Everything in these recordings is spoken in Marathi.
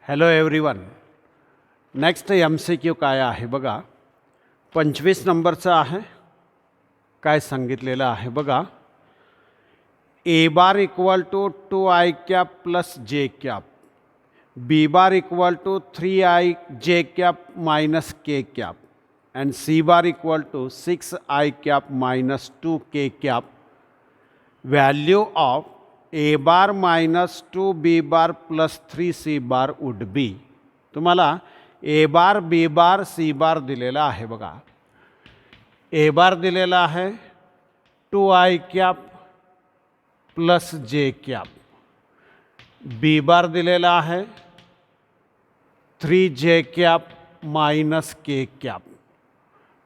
Hello everyone. नेक्स्ट MCQ काय आहे बघा. 25 नंबरचा आहे. काय सांगितलेलं आहे बघा. A bar equal to 2i cap plus j cap, B bar equal to 3i j cap minus k cap and C bar equal to 6i cap minus 2k cap. Value of A bar minus 2B bar plus 3C bar would be. तुम्हाला A bar B bar C बार दिलेला आहे बघा. A बार दिलेला आहे 2i cap plus j cap, B बार दिलेला आहे 3j cap minus k cap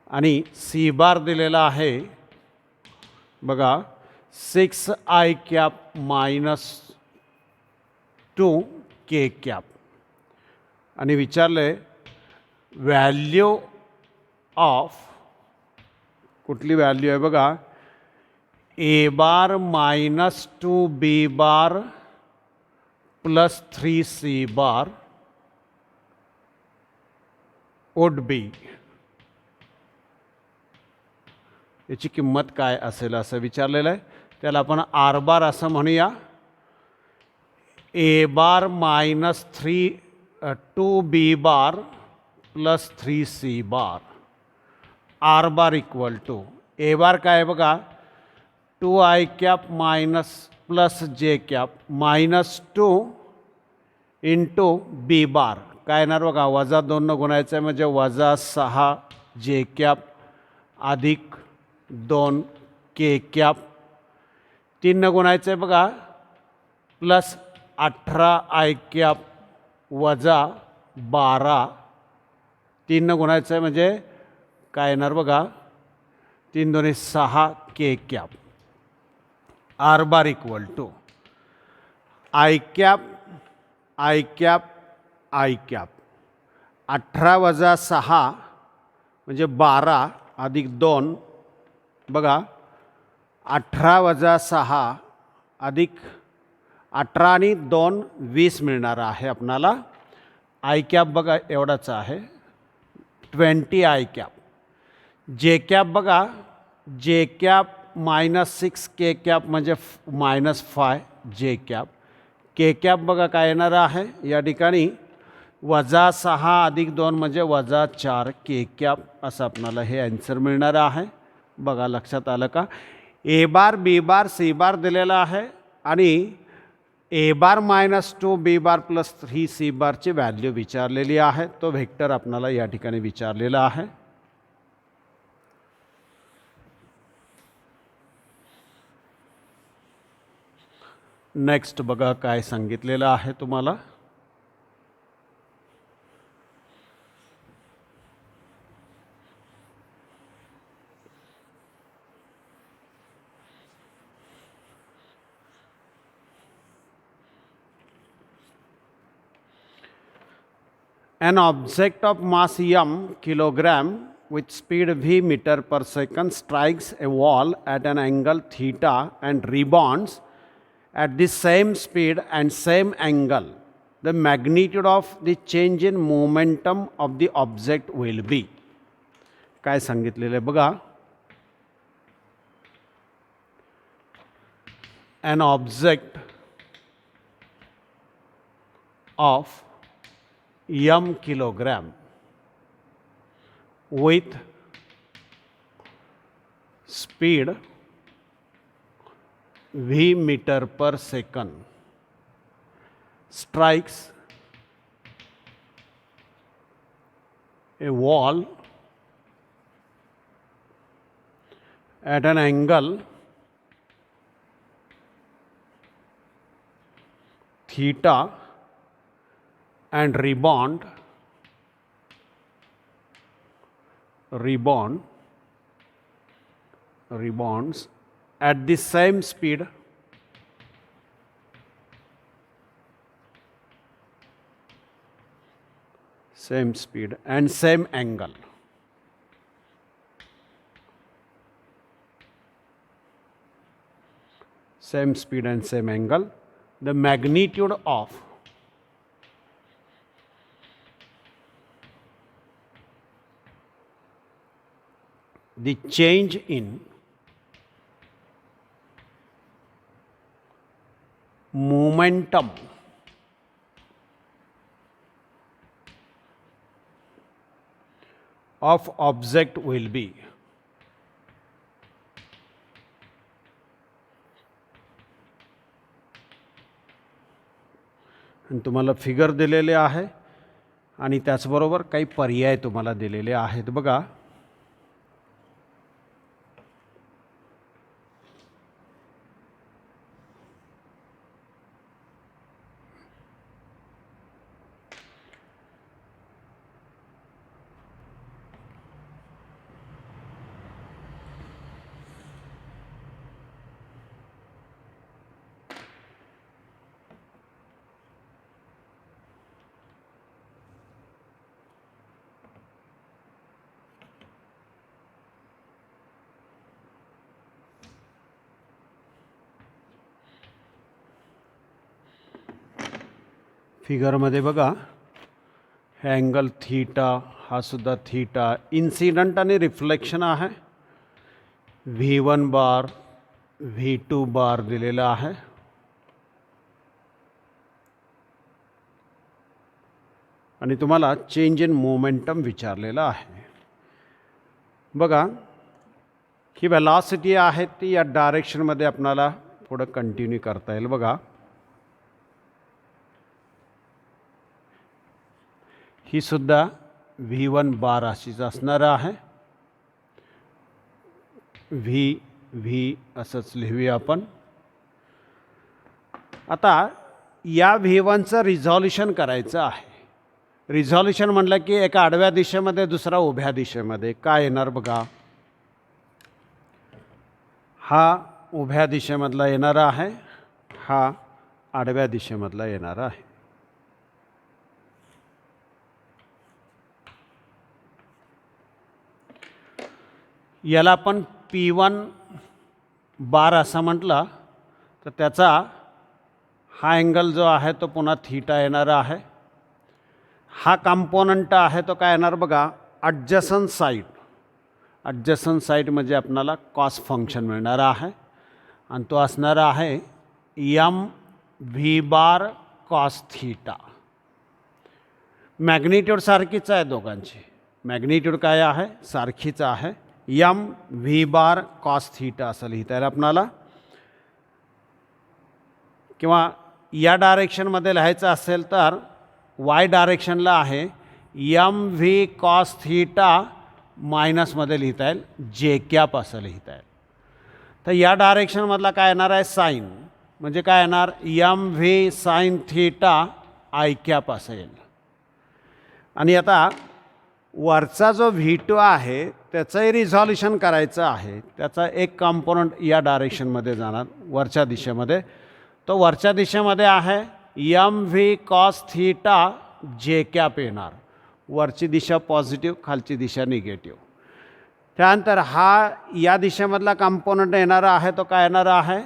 आणि C बार दिलेला आहे बघा 6i cap minus 2k cap. आणि विचारले व्हॅल्यू ऑफ, कुठली व्हॅल्यू आहे बघा. A bar minus 2B bar plus 3C bar would बी. याची किंमत काय असेल असं विचारलेलं आहे. त्याला आपण R बार असं म्हणूया. A bar minus 2B bar plus 3C bar. R bar equal to A bar काय आहे बघा 2i cap minus plus j cap minus 2 into B bar काय येणार बघा. वजा 2 गुणायचं आहे म्हणजे वजा 6j कॅप अधिक 2k कॅप. 3 गुणायचं आहे बघा प्लस 18i कॅप वजा 12. 3 गुणायचं आहे म्हणजे काय येणार बघा 3 दोन्ही 6k cap. R bar equal to i cap i cap i cap. 18 वजा 6 म्हणजे 12 अधिक 2 बघा 18 वजा 6 अधिक 18 आणि 2 20 मिळणार आहे आपणाला. i कॅप बघा एवढाच आहे 20i कॅप. जे कॅप बघा J cap minus 6k cap म्हणजे minus 5j cap. K cap बघा काय येणार आहे या ठिकाणी वजा 6 अधिक 2 म्हणजे वजा 4k कॅप असं आपणाला हे आन्सर मिळणार आहे. बघा लक्षात आलं का. A bar B bar C बार दिलेला आहे आणि A bar minus 2B bar plus 3C बारची व्हॅल्यू विचारलेली आहे. तो व्हेक्टर आपणाला या ठिकाणी विचारलेला आहे. नेक्स्ट बघा काय सांगितलेलं आहे तुम्हाला. An object of mass m kilogram with speed v meter per second strikes a wall at an angle theta and rebounds at the same speed and same angle. The magnitude of the change in momentum of the object will be. काय सांगितलेलं आहे बघा. An object of m kilogram with speed v meter per second strikes a wall at an angle theta and rebounds at the same speed and same angle. Same speed and same angle. The magnitude of the change in momentum of object will be. आणि तुम्हाला फिगर दिलेले आहे आणि त्याचबरोबर काही पर्याय तुम्हाला दिलेले आहेत बघा. फिगरमध्ये बघा, हे अँगल थीटा, हा सुद्धा थीटा, इन्सिडंट आणि रिफ्लेक्शन आहे. V1 बार V2 बार दिलेला आहे. आणि तुम्हाला चेंज इन मोमेंटम विचारलेला आहे. बघा, ही वेलॉसिटी आहे ती या डायरेक्शनमध्ये आपल्याला पुढे कंटिन्यू करता येईल. बघा, ही सुद्धा V1 बार अशीच असणार आहे. V असंच लिहूया आपण. आता या V1चं रिझॉल्युशन करायचं आहे. रिझॉल्युशन म्हटलं की एका आडव्या दिशेमध्ये दुसरा उभ्या दिशेमध्ये काय येणार बघा. हा उभ्या दिशेमधला येणार आहे, हा आडव्या दिशेमधला येणार आहे. याला आपण P1 बार असं म्हटलं तर त्याचा हा अँगल जो आहे तो पुन्हा थीटा येणार आहे. हा कंपोनंट आहे तो काय येणार बघा, ॲडजसंट साईड. ॲडजसंट साईड म्हणजे आपल्याला कॉस फंक्शन मिळणार आहे आणि तो असणार आहे MV बार कॉस थीटा. मॅग्निट्यूड सारखीच आहे दोघांची. मॅग्निट्यूड काय आहे, सारखीच आहे. MV बार कॉस थीटा असं लिहिता येईल आपणाला. किंवा या डायरेक्शनमध्ये लिहायचं असेल तर वाय डायरेक्शनला आहे MV कॉस थीटा मायनसमध्ये लिहिता येईल, जे कॅप असं लिहिता येईल. तर या डायरेक्शनमधला काय येणार आहे, साईन, म्हणजे काय येणार MV sine theta i cap असं येईल. आणि आता वरचा जो V2 आहे त्याचंही रिझॉल्युशन करायचं आहे. त्याचा एक कंपोनंट या डायरेक्शनमध्ये जाणार वरच्या दिशेमध्ये. तो वरच्या दिशेमध्ये आहे MV cos theta j cap येणार. वरची दिशा पॉझिटिव्ह, खालची दिशा निगेटिव्ह. त्यानंतर हा या दिशेमधला कंपोनंट येणारा आहे तो काय येणार आहे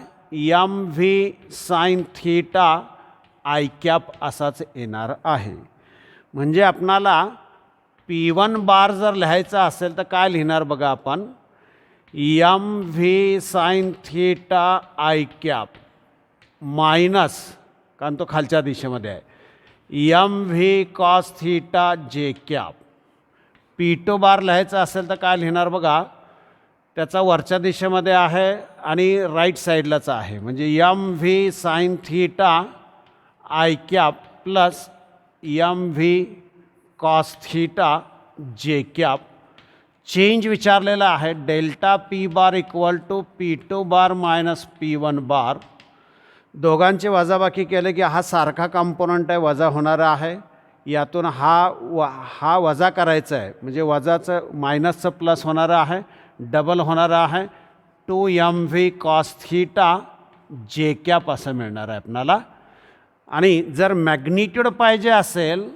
MV sine theta i cap असाच येणार आहे. म्हणजे आपणाला P1 बार जर लिहायचा असेल तर काय लिहिणार बघा आपण, MV sine theta i cap minus, कारण तो खालच्या दिशेमध्ये आहे, MV cos theta j cap. P2 bar लिहायचा असेल तर काय लिहिणार बघा, त्याचा वरच्या दिशेमध्ये आहे आणि राईट साईडलाच आहे, म्हणजे MV sine theta i cap plus MV cos theta j cap. Change विचारलेला आहे delta P bar equal to P2 bar minus P1 bar. दोघांची वजाबाकी केले की हा सारखा कंपोनंट आहे, वजा होणारा आहे. यातून हा वजा करायचा आहे, म्हणजे वजाचं मायनसचं प्लस होणारं आहे, डबल होणारं आहे. 2MV cos theta j cap असं मिळणार आहे आपणाला. आणि जर मॅग्निट्यूड पाहिजे असेल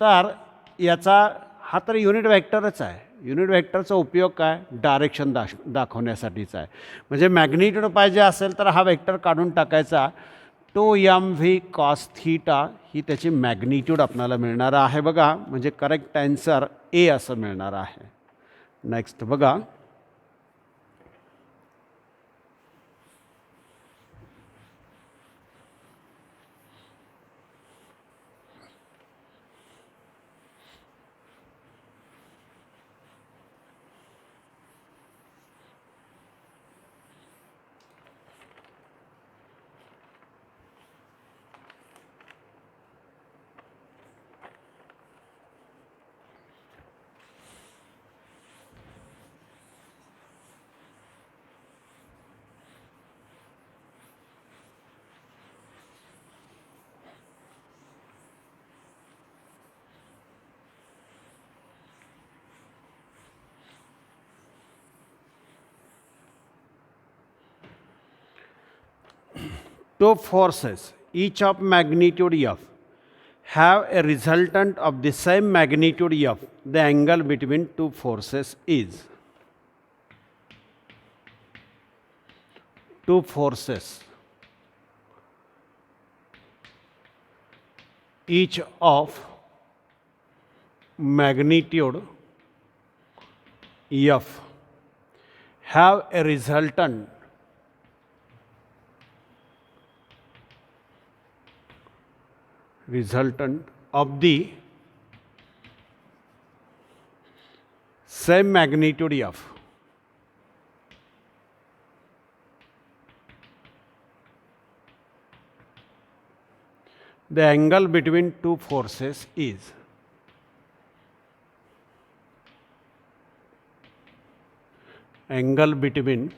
तर याचा हा तर युनिट व्हेक्टरच आहे. युनिट व्हेक्टरचा उपयोग काय, डायरेक्शन दाखवण्यासाठीचा आहे. म्हणजे मॅग्निट्यूड पाहिजे असेल तर हा वेक्टर काढून टाकायचा. 2MV कॉस थीटा ही त्याची मॅग्निट्यूड आपल्याला मिळणार आहे बघा. म्हणजे करेक्ट आन्सर ए असं मिळणार आहे. नेक्स्ट बघा, two forces, each of magnitude F, have a resultant of the same magnitude F, the angle between two forces is. Two forces, each of magnitude F, have a resultant of the same magnitude F. The angle between two forces is. Angle between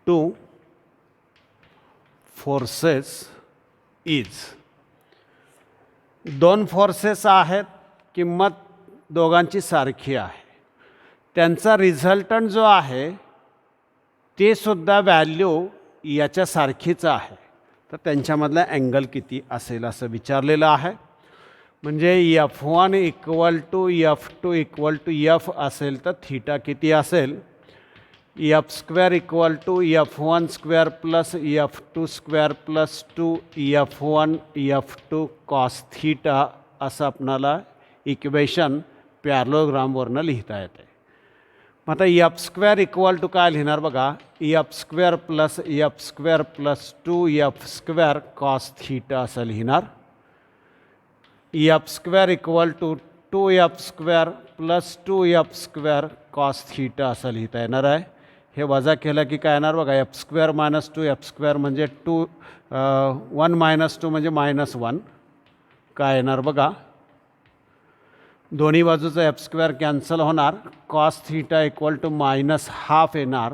two forces is. दोन फोर्सेस आहेत, किंमत दोघांची सारखी आहे, त्यांचा रिझल्टंट जो आहे ते सुद्धा व्हॅल्यू याच्यासारखीच आहे, तर त्यांच्यामधला अँगल किती असेल असं विचारलेलं आहे. म्हणजे F1 equal to F2 equal to F असेल तर थीटा किती असेल. F square equal to F1 square plus F2 square plus 2 F1 F2 cos theta असं आपणाला इक्वेशन पॅरलोग्रामवरनं लिहिता येते. मग आता F स्क्वेअर इक्वल टू काय लिहिणार बघा, F square plus 2F square cos theta असं लिहिणार. F square equal to 2F square plus 2F square cos theta असं लिहिता येणार आहे. हे वजा केलं की काय येणार बघा, F square minus 2F square म्हणजे 1 मायनस 2 म्हणजे -1 काय येणार बघा. दोन्ही बाजूचा F स्क्वेअर कॅन्सल होणार. कॉस थीटा इक्वल टू -½ येणार.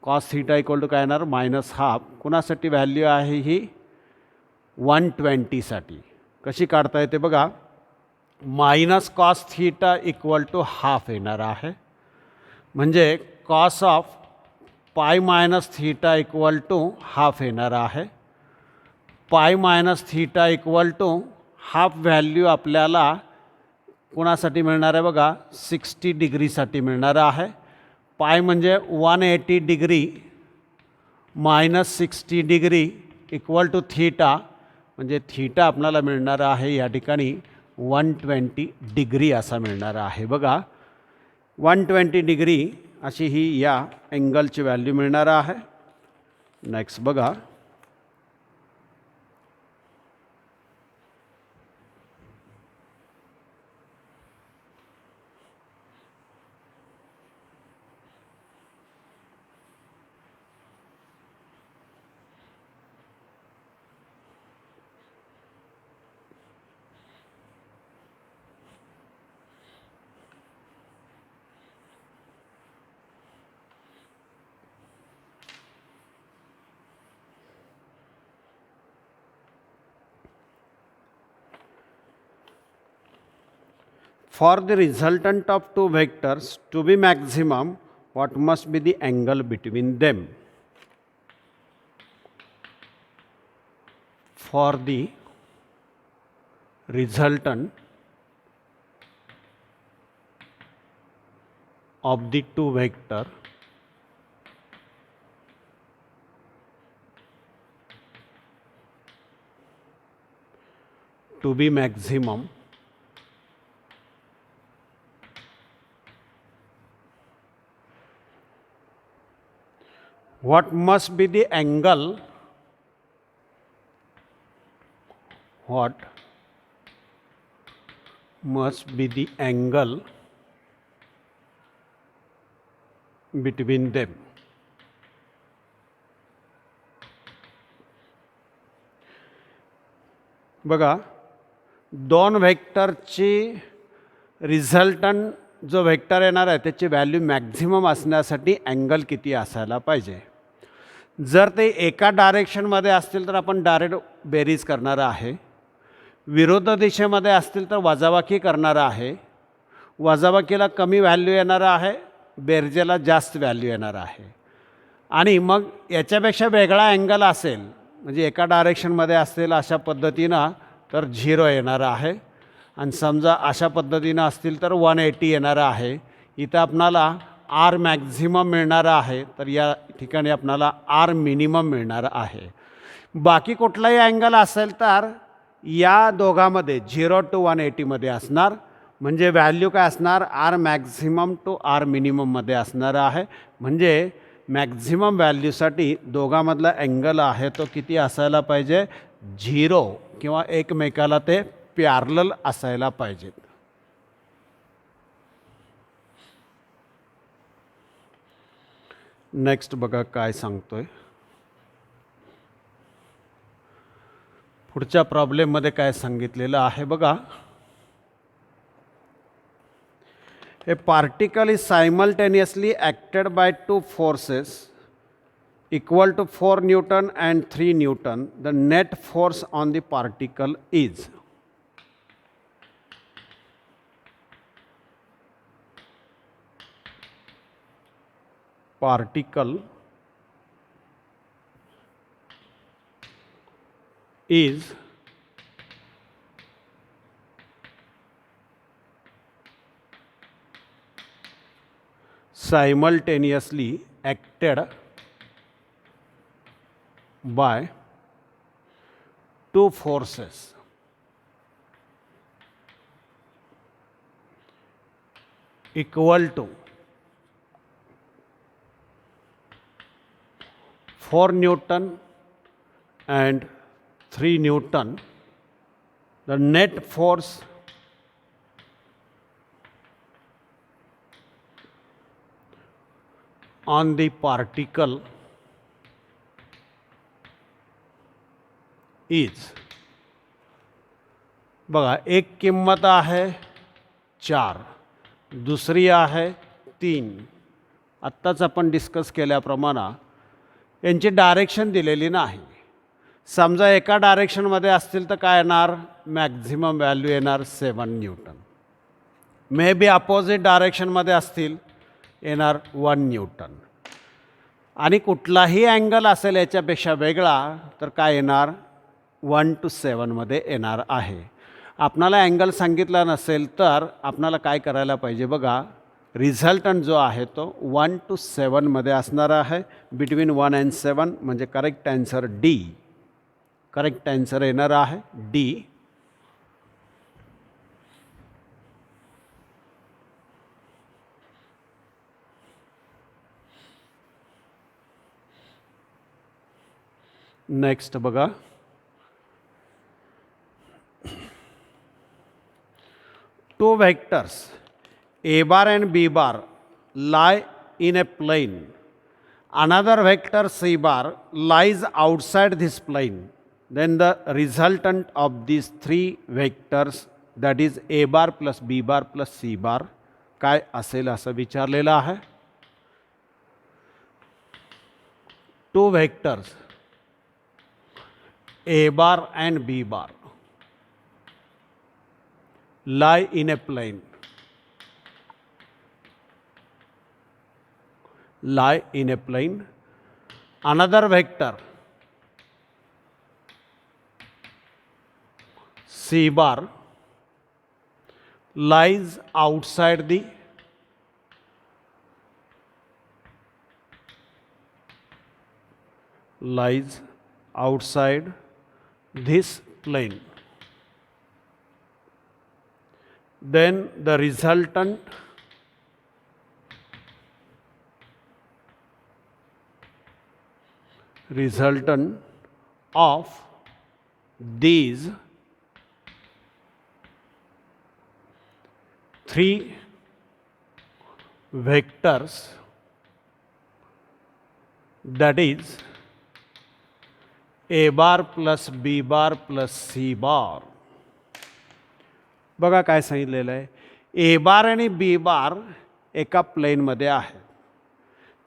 कॉस थीटा इक्वल टू काय येणार -½ कुणासाठी व्हॅल्यू आहे ही 120 साठी. कशी काढता येते बघा, minus cos theta equal to ½ येणार आहे. म्हणजे cos of pi minus theta equal to ½ येणार आहे. Pi minus theta equal to ½ value आपल्याला कोणासाठी मिळणार आहे बघा, 60 डिग्रीसाठी मिळणार आहे. पाय म्हणजे 180 degree minus 60 degree equal to theta, म्हणजे थीटा आपल्याला मिळणार आहे या ठिकाणी 120 डिग्री असा मिळणार आहे बघा. 120 डिग्री अशी ही या अँगलची व्हॅल्यू मिळणार आहे. नेक्स्ट बघा, for the resultant of two vectors to be maximum, what must be the angle between them? For the resultant of the two vector to be maximum, what must be the angle, what must be the angle between them? बघा, दोन व्हेक्टरची रिझल्टंट जो व्हेक्टर येणार आहे त्याची व्हॅल्यू मॅक्झिमम असण्यासाठी अँगल किती असायला पाहिजे. जर ते एका डायरेक्शनमध्ये असतील तर आपण डायरेक्ट बेरीज करणार आहे. विरुद्ध दिशेमध्ये असतील तर वजाबाकी करणार आहे. वजाबाकीला कमी व्हॅल्यू येणार आहे, बेरजेला जास्त व्हॅल्यू येणार आहे. आणि मग याच्यापेक्षा वेगळा अँगल असेल, म्हणजे एका डायरेक्शनमध्ये असेल अशा पद्धतीनं तर 0 येणार आहे आणि समजा अशा पद्धतीनं असतील तर 180 येणार आहे. इथं आपणाला आर मॅक्झिमम मिळणार आहे, तर या ठिकाणी आपणाला आर मिनिमम मिळणार आहे. बाकी कुठलाही अँगल असेल तर या दोघांमध्ये 0 to 180मध्ये असणार, म्हणजे व्हॅल्यू काय असणार, आर मॅक्झिमम टू आर मिनिमममध्ये असणार आहे. म्हणजे मॅक्झिमम व्हॅल्यूसाठी दोघांमधला अँगल आहे तो किती असायला पाहिजे, 0 किंवा एकमेकाला ते पॅरलल असायला पाहिजेत. नेक्स्ट बघा काय सांगतोय. पुढच्या प्रॉब्लेममध्ये काय सांगितलेलं आहे बघा. A particle is simultaneously acted by two forces equal to 4 Newton and 3 Newton. The net force on the particle is. Particle is simultaneously acted by two forces equal to 4 Newton and 3 Newton. The net force on the particle is. बघा, एक किंमत आहे 4, दुसरी आहे 3. आत्ताच आपण डिस्कस केल्याप्रमाणे यांची डायरेक्शन दिलेली नाही. समजा एका डायरेक्शनमध्ये असतील तर काय येणार, मॅक्झिमम व्हॅल्यू येणार 7 न्यूटन. मे बी अपोजिट डायरेक्शनमध्ये असतील येणार 1 न्यूटन. आणि कुठलाही अँगल असेल याच्यापेक्षा वेगळा तर काय येणार, 1 to 7मध्ये येणार आहे. आपणाला अँगल सांगितला नसेल तर आपणाला काय करायला पाहिजे बघा, रिझल्टंट जो आहे तो 1 to 7मध्ये असणार आहे, बिटवीन 1 and 7. म्हणजे correct answer D. Correct answer येणार आहे डी. नेक्स्ट बघा. Two vectors a bar and b bar lie in a plane. Another vector c bar lies outside this plane. Then the resultant of these three vectors, that is a bar plus b bar plus c bar, काय असेल असं विचारलेलं आहे. Two vectors a bar and b bar lie in a plane. Lie in a plane. Another vector c bar lies outside the this plane. Then the resultant of these three vectors, that is a bar plus b bar plus c bar. बघा काय सांगितलेलं आहे, ए बार आणि बी बार एका प्लेनमध्ये आहेत.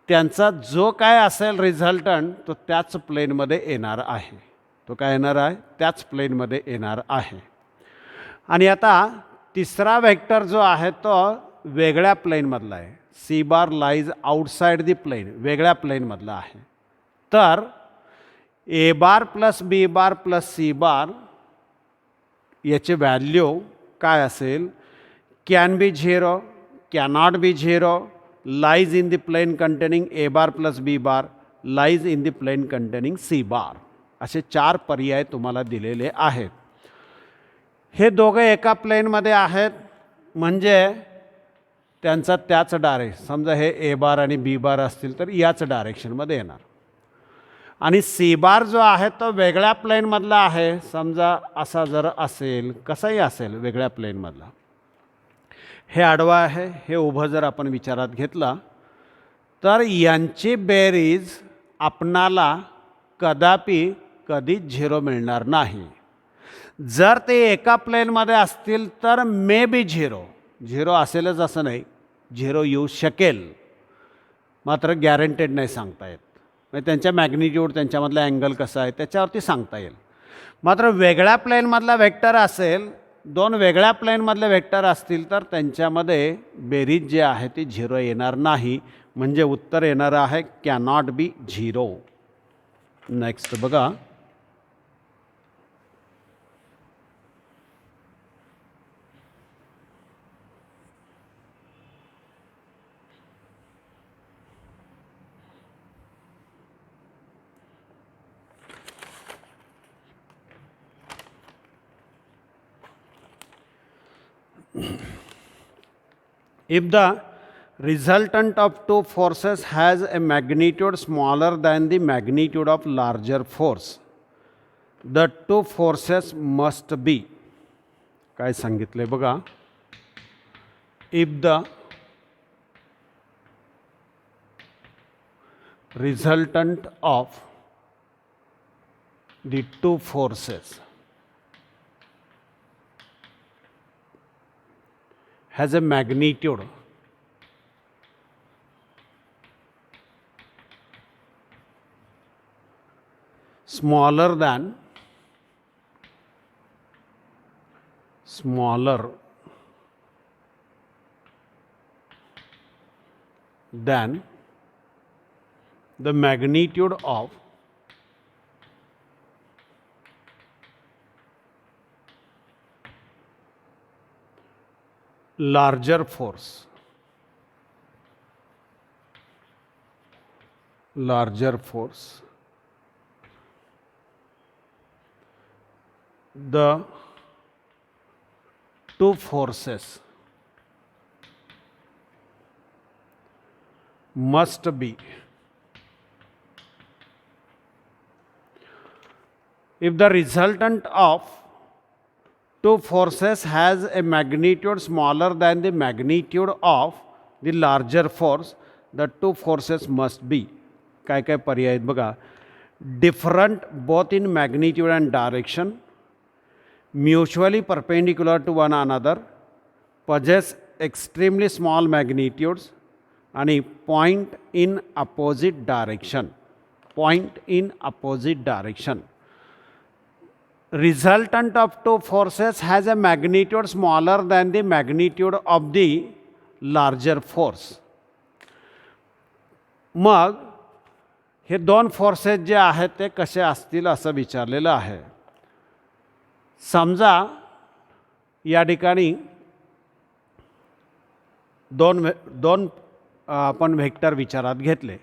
त्यांचा जो काय असेल रिझल्टंट तो त्याच प्लेनमध्ये येणार आहे. तो काय येणार आहे, त्याच प्लेनमध्ये येणार आहे. आणि आता तिसरा वेक्टर जो आहे तो वेगळ्या प्लेनमधला आहे. C bar lies outside the plane, वेगळ्या प्लेनमधला आहे. तर A bar plus B bar plus C bar याची व्हॅल्यू काय असेल? Can be zero, cannot be zero, lies in the plane containing A bar plus B bar, lies in the plane containing C bar, असे 4 पर्याय तुम्हाला दिलेले आहेत. हे दोघे एका प्लेनमध्ये आहेत म्हणजे त्यांचा त्याच डायरेक्शन, समजा हे ए बार आणि बी बार असतील तर याच डायरेक्शनमध्ये येणार. आणि सी बार जो आहे तो वेगळ्या प्लेनमधला आहे, समजा असा जर असेल, कसाही असेल वेगळ्या प्लेनमधला. हे आडवा आहे, हे उभं जर आपण विचारात घेतला तर यांची बेरीज आपणाला कधीच झिरो मिळणार नाही. जर ते एका प्लेनमध्ये असतील तर मे बी झिरो असेलच असं नाही, झिरो येऊ शकेल, मात्र गॅरंटेड नाही सांगता येत. म्हणजे त्यांच्या मॅग्निट्यूड, त्यांच्यामधला अँगल कसा आहे त्याच्यावरती सांगता येईल. मात्र वेगळ्या प्लेनमधला वेक्टर असेल, 2 वेगळ्या प्लेनमधले वेक्टर असतील तर त्यांच्यामध्ये बेरीज जे आहे ती झिरो येणार नाही. म्हणजे उत्तर येणारं आहे कॅनॉट बी झिरो. नेक्स्ट बघा, if the resultant of two forces has a magnitude smaller than the magnitude of larger force, the two forces must be, काय सांगितले बघा, if the resultant of the two forces has a magnitude smaller than the magnitude of larger force, the two forces must be, if the resultant of two forces has a magnitude smaller than the magnitude of the larger force, the two forces must be, काय काय पर्याय आहेत बघा, different both in magnitude and direction, mutually perpendicular to one another, possess extremely small magnitudes, आणि point in opposite direction. Resultant of two forces has a magnitude smaller than the magnitude of the larger force. मग हे 2 फोर्सेस जे आहेत ते कसे असतील असं विचारलेलं आहे. समजा या ठिकाणी दोन आपण व्हेक्टर विचारात घेतले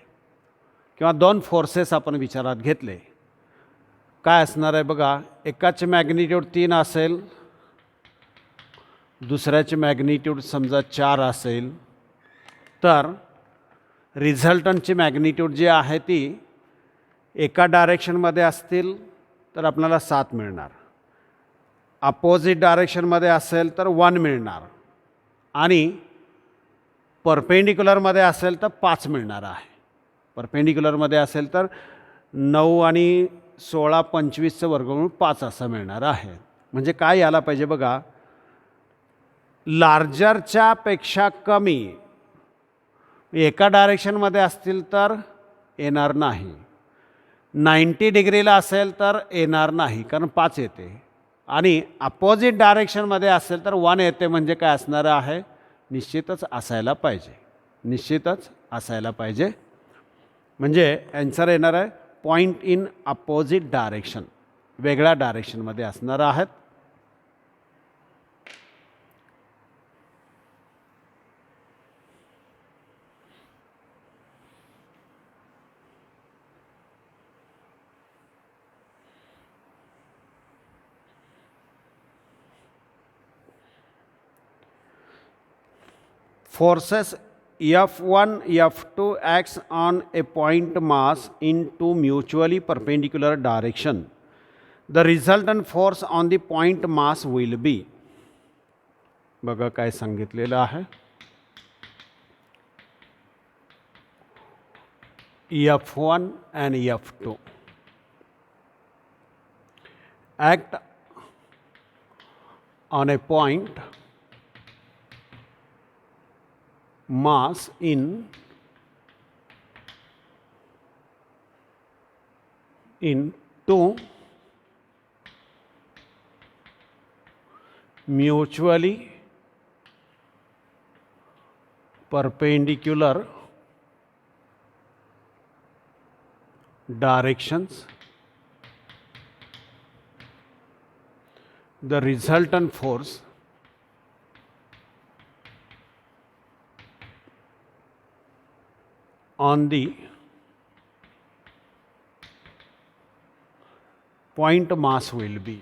किंवा 2 फोर्सेस आपण विचारात घेतले. काय असणार आहे बघा, एकाचे मॅग्निट्यूड 3 असेल, दुसऱ्याचे मॅग्निट्यूड समजा 4 असेल, तर रिझल्टंटची मॅग्निट्यूड जी आहे ती एका डायरेक्शनमध्ये असतील तर आपल्याला 7 मिळणार, अपोजिट डायरेक्शनमध्ये असेल तर 1 मिळणार, आणि परपेंडिक्युलरमध्ये असेल तर 5 मिळणार आहे. परपेंडिक्युलरमध्ये असेल तर 9 आणि 16 25चं वर्गमूळ 5 असं मिळणार आहे. म्हणजे काय यायला पाहिजे बघा, लार्जरच्या पेक्षा कमी एका डायरेक्शनमध्ये असतील तर येणार नाही, 90 डिग्रीला असेल तर येणार नाही कारण 5 येते, आणि अपोजिट डायरेक्शनमध्ये असेल तर 1 येते. म्हणजे काय असणार आहे, निश्चितच असायला पाहिजे. म्हणजे ॲन्सर येणार आहे पॉईंट इन अपोजिट डायरेक्शन, वेगळ्या डायरेक्शनमध्ये असणार आहेत. Forces F1, F2 acts on a point mass in two mutually perpendicular direction. The resultant force on the point mass will be. बघा काय सांगितलेलं आहे. F1 and F2 act on a point mass in two mutually perpendicular directions. The resultant force on the point mass will be.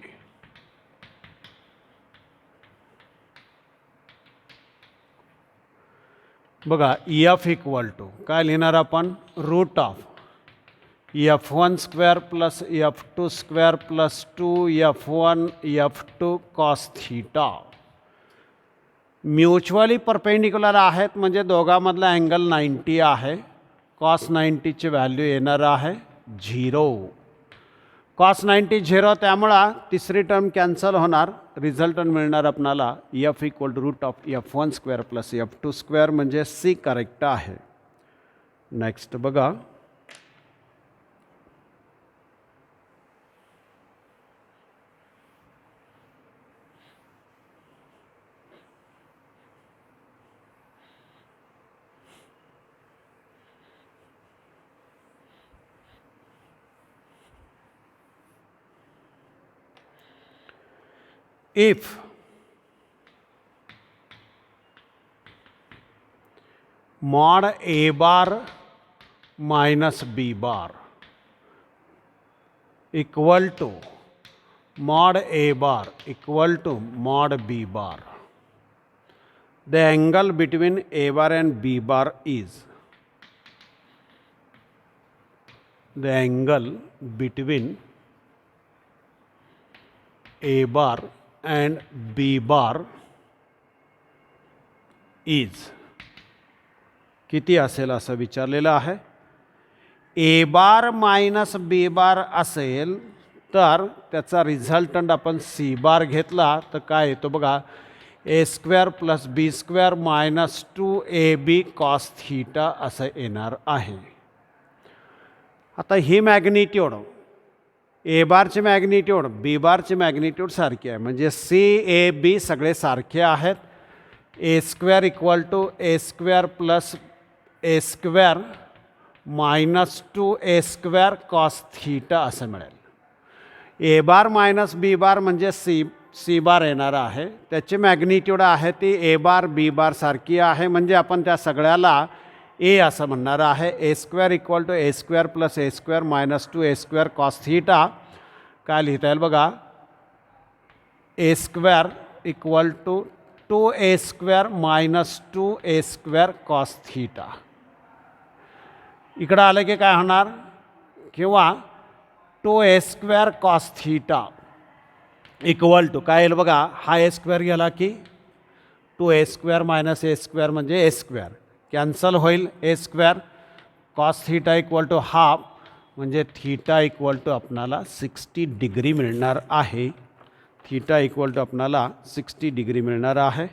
बघा F इक्वल टू काय लिहिणार आपण, root of F1 square plus F2 square plus 2F1 F2 cos theta. Mutually perpendicular आहेत म्हणजे दोघांमधला अँगल 90 आहे. कॉस 90ची व्हॅल्यू येणार आहे 0. कॉस 90 0, त्यामुळं तिसरी टर्म कॅन्सल होणार. रिझल्टंट मिळणार आपणाला F इक्वल टू root of F1 square plus F2 square, म्हणजे सी करेक्ट आहे. नेक्स्ट बघा, if mod A bar minus B bar equal to mod A bar equal to mod B bar, the angle between A bar and B bar is, the angle between A bar and B bar is किती असेल असं विचारलेलं आहे. ए बार मायनस बी बार असेल तर त्याचा रिझल्टंट आपण सी बार घेतला तर काय येतो बघा, A square plus B square minus 2AB cos theta असं येणार आहे. आता ही मॅग्निट्यूड ए बारची मॅग्निट्यूड बी बारची मॅग्निट्यूड सारखी आहे, म्हणजे सी ए बी सगळे सारखे आहेत. A square equal to A square plus A square minus 2A square cos theta असं मिळेल. ए बार मायनस बी बार म्हणजे सी बार येणार आहे. त्याची मॅग्निट्यूड आहे ती ए बार बी बार सारखी आहे, म्हणजे आपण त्या सगळ्याला ए असं म्हणणार आहे. A square equal to A square plus A square minus 2A square cos theta काय लिहिता येईल बघा, A square equal to 2A square minus 2A square cos theta. इकडं आलं की काय होणार, किंवा 2A square cos theta equal to काय येईल बघा, हा ए स्क्वेअर गेला की 2A स्क्वेअर मायनस ए स्क्वेअर म्हणजे ए स्क्वेअर कॅन्सल होईल. A square cos theta equal to half म्हणजे थीटा इक्वल टू आपणाला 60 डिग्री मिळणार आहे. थीटा इक्वल टू आपणाला 60 डिग्री मिळणार आहे.